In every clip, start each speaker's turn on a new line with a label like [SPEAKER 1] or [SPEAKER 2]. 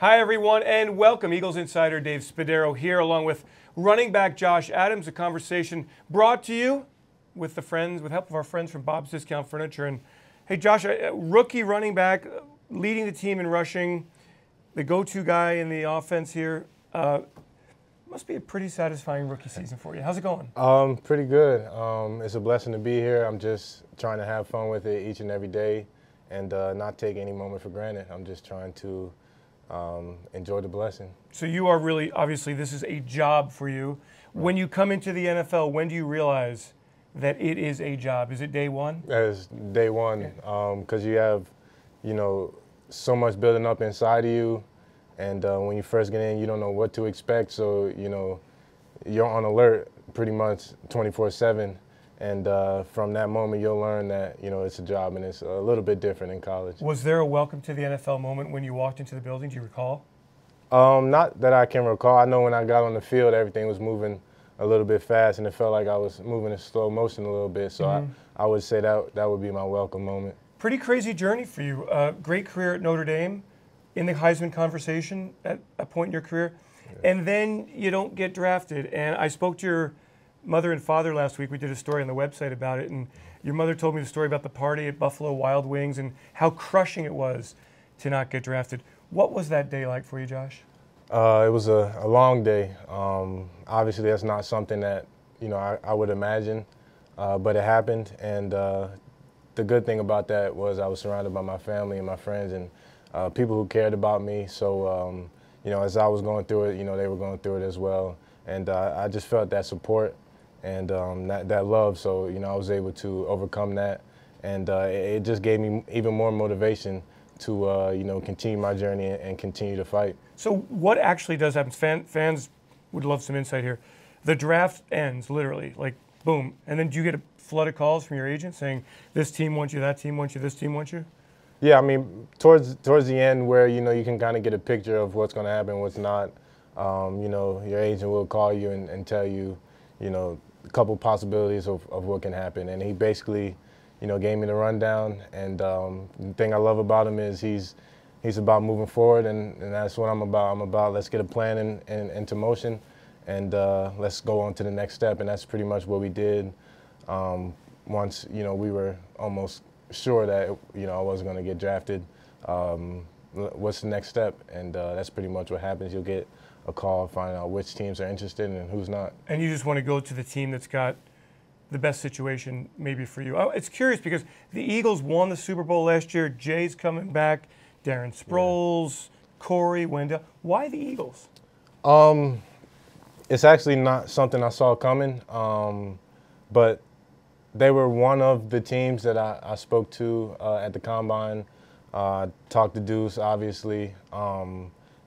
[SPEAKER 1] Hi, everyone, and welcome. Eagles insider Dave Spadaro here, along with running back Josh Adams. A conversation brought to you with help of our friends from Bob's Discount Furniture. And hey, Josh, a rookie running back, leading the team in rushing, the go-to guy in the offense here. Must be a pretty satisfying rookie season for you. How's it going?
[SPEAKER 2] Pretty good. It's a blessing to be here. I'm just trying to have fun with it each and every day, and not take any moment for granted. I'm just trying to enjoy the blessing.
[SPEAKER 1] So you are really, obviously, this is a job for you. When you come into the NFL, when do you realize that it is a job? Is it day one?
[SPEAKER 2] As day one, because you have, so much building up inside of you, and when you first get in, you don't know what to expect. So you're on alert pretty much 24/7. And from that moment, you'll learn that, it's a job, and it's a little bit different in college.
[SPEAKER 1] Was there a welcome to the NFL moment when you walked into the building? Do you recall?
[SPEAKER 2] Not that I can recall. I know when I got on the field, everything was moving a little bit fast, and it felt like I was moving in slow motion a little bit. So I would say that would be my welcome moment.
[SPEAKER 1] Pretty crazy journey for you. Great career at Notre Dame, in the Heisman conversation at a point in your career. Yeah. And then you don't get drafted. And I spoke to your mother and father last week. We did a story on the website about it, and your mother told me the story about the party at Buffalo Wild Wings and how crushing it was to not get drafted. What was that day like for you, Josh?
[SPEAKER 2] It was a long day. Obviously, that's not something that I would imagine, but it happened. And the good thing about that was I was surrounded by my family and my friends and people who cared about me. So as I was going through it, they were going through it as well. And I just felt that support and that love. So, I was able to overcome that. And it just gave me even more motivation to, continue my journey and continue to fight.
[SPEAKER 1] So what actually does happen? Fans would love some insight here. The draft ends, literally, like, boom. And then do you get a flood of calls from your agent saying, this team wants you, that team wants you, this team wants you?
[SPEAKER 2] Yeah, I mean, towards the end where, you can kind of get a picture of what's going to happen, what's not. Your agent will call you and tell you, a couple possibilities of what can happen. And he basically, gave me the rundown. And the thing I love about him is he's about moving forward, and that's what I'm about. I'm about let's get a plan into motion, and let's go on to the next step. And that's pretty much what we did once, we were almost sure that, I wasn't going to get drafted. What's the next step? And that's pretty much what happens. You'll get a call, find out which teams are interested and who's not. And
[SPEAKER 1] you just want to go to the team that's got the best situation maybe for you. It's curious because the Eagles won the Super Bowl last year. Jay's coming back, Darren Sproles, Corey, Wendell. Why the Eagles?
[SPEAKER 2] It's actually not something I saw coming, but they were one of the teams that I spoke to at the Combine. Talked to Deuce, obviously.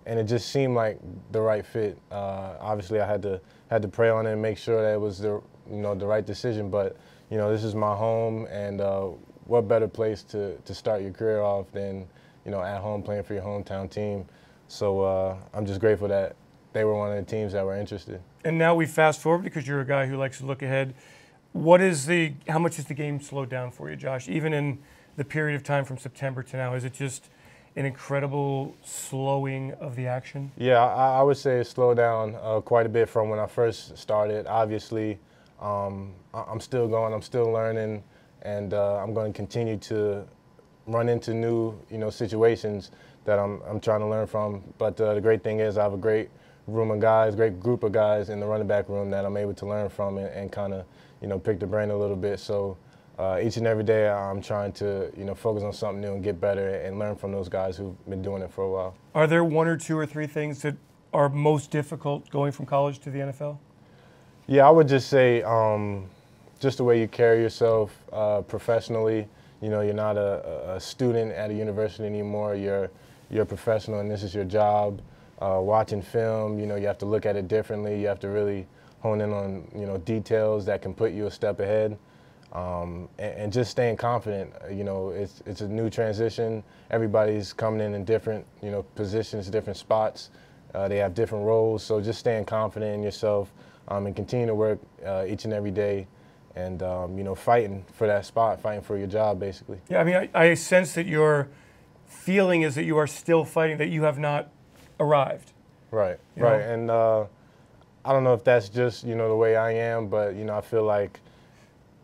[SPEAKER 2] And it just seemed like the right fit. Obviously, I had to pray on it and make sure that it was the right decision. But this is my home, and what better place to start your career off than at home playing for your hometown team. So I'm just grateful that they were one of the teams that were interested.
[SPEAKER 1] And now we fast forward because you're a guy who likes to look ahead. How much has the game slowed down for you, Josh? Even in the period of time from September to now, is it just an incredible slowing of the action?
[SPEAKER 2] Yeah, I would say it slowed down quite a bit from when I first started. Obviously, I'm still going, I'm still learning, and I'm going to continue to run into new, situations that I'm trying to learn from. But the great thing is I have a great room of guys, great group of guys in the running back room that I'm able to learn from and kind of, pick the brain a little bit. So each and every day I'm trying to, focus on something new and get better and learn from those guys who've been doing it for a while.
[SPEAKER 1] Are there one or two or three things that are most difficult going from college to the NFL?
[SPEAKER 2] Yeah, I would just say just the way you carry yourself professionally. You're not a student at a university anymore. You're a professional, and this is your job. Watching film, you have to look at it differently. You have to really hone in on, details that can put you a step ahead. And just staying confident. It's a new transition. Everybody's coming in different, positions, different spots. They have different roles. So just staying confident in yourself and continue to work each and every day and, fighting for that spot, fighting for your job, basically.
[SPEAKER 1] Yeah, I mean, I sense that your feeling is that you are still fighting, that you have not arrived.
[SPEAKER 2] Right,
[SPEAKER 1] You
[SPEAKER 2] right.
[SPEAKER 1] know?
[SPEAKER 2] And I don't know if that's just, the way I am, but, I feel like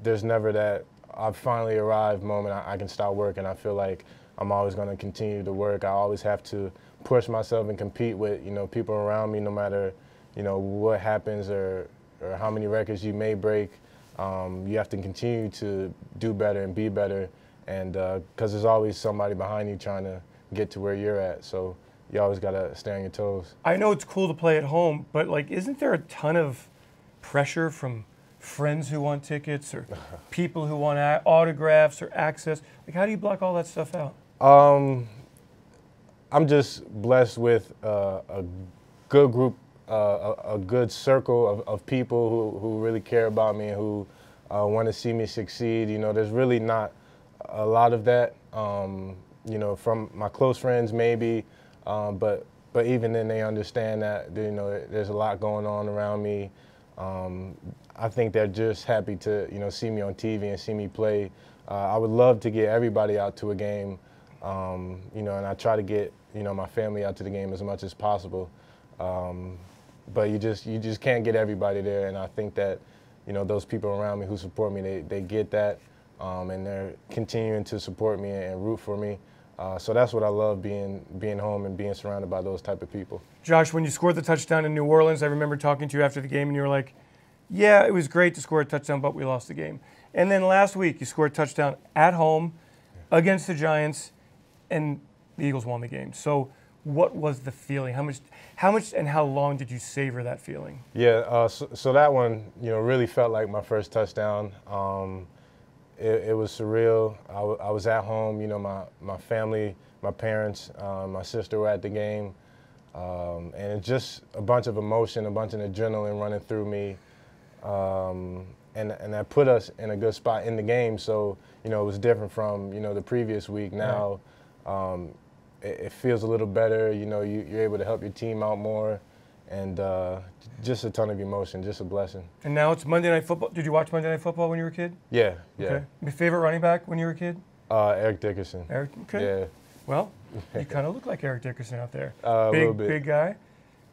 [SPEAKER 2] there's never that I've finally arrived moment I can stop working. I feel like I'm always going to continue to work. I always have to push myself and compete with, people around me, no matter, what happens or how many records you may break. You have to continue to do better and be better, and because there's always somebody behind you trying to get to where you're at. So you always got to stay on your toes.
[SPEAKER 1] I know it's cool to play at home, but like, isn't there a ton of pressure from friends who want tickets or people who want autographs or access? Like, how do you block all that stuff out?
[SPEAKER 2] I'm just blessed with a good group, a good circle of people who really care about me and who want to see me succeed. There's really not a lot of that, from my close friends maybe, but even then they understand that, there's a lot going on around me. I think they're just happy to, see me on TV and see me play. I would love to get everybody out to a game, and I try to get, my family out to the game as much as possible. But you just can't get everybody there, and I think that, those people around me who support me, they get that, and they're continuing to support me and root for me. So that's what I love, being home and being surrounded by those type of people.
[SPEAKER 1] Josh, when you scored the touchdown in New Orleans, I remember talking to you after the game, and you were like, yeah, it was great to score a touchdown, but we lost the game. And then last week, you scored a touchdown at home against the Giants, and the Eagles won the game. So what was the feeling? How much and how long did you savor that feeling?
[SPEAKER 2] Yeah, so that one, really felt like my first touchdown. It was surreal. I was at home, my family, my parents, my sister were at the game. And it's just a bunch of emotion, a bunch of adrenaline running through me. And that put us in a good spot in the game. So, it was different from, the previous week. Now, it feels a little better. You're able to help your team out more. And just a ton of emotion, just a blessing.
[SPEAKER 1] And now it's Monday Night Football. Did you watch Monday Night Football when you were a kid?
[SPEAKER 2] Yeah, yeah.
[SPEAKER 1] Okay. Your favorite running back when you were a kid?
[SPEAKER 2] Eric Dickerson.
[SPEAKER 1] Eric, okay.
[SPEAKER 2] Yeah.
[SPEAKER 1] Well, you kind of look like Eric Dickerson out there.
[SPEAKER 2] A little bit.
[SPEAKER 1] Big guy,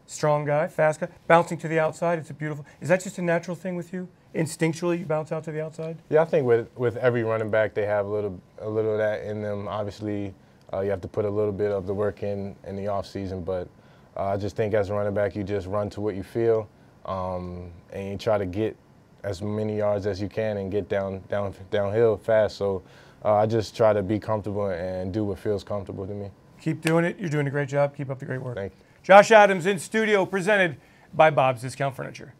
[SPEAKER 1] strong guy, fast guy, bouncing to the outside. It's a beautiful. Is that just a natural thing with you? Instinctually, you bounce out to the outside?
[SPEAKER 2] Yeah, I think with every running back, they have a little of that in them. Obviously, you have to put a little bit of the work in the off season, but I just think as a running back, you just run to what you feel, and you try to get as many yards as you can and get downhill fast. So I just try to be comfortable and do what feels comfortable to me.
[SPEAKER 1] Keep doing it. You're doing a great job. Keep up the great work.
[SPEAKER 2] Thank you.
[SPEAKER 1] Josh Adams in studio, presented by Bob's Discount Furniture.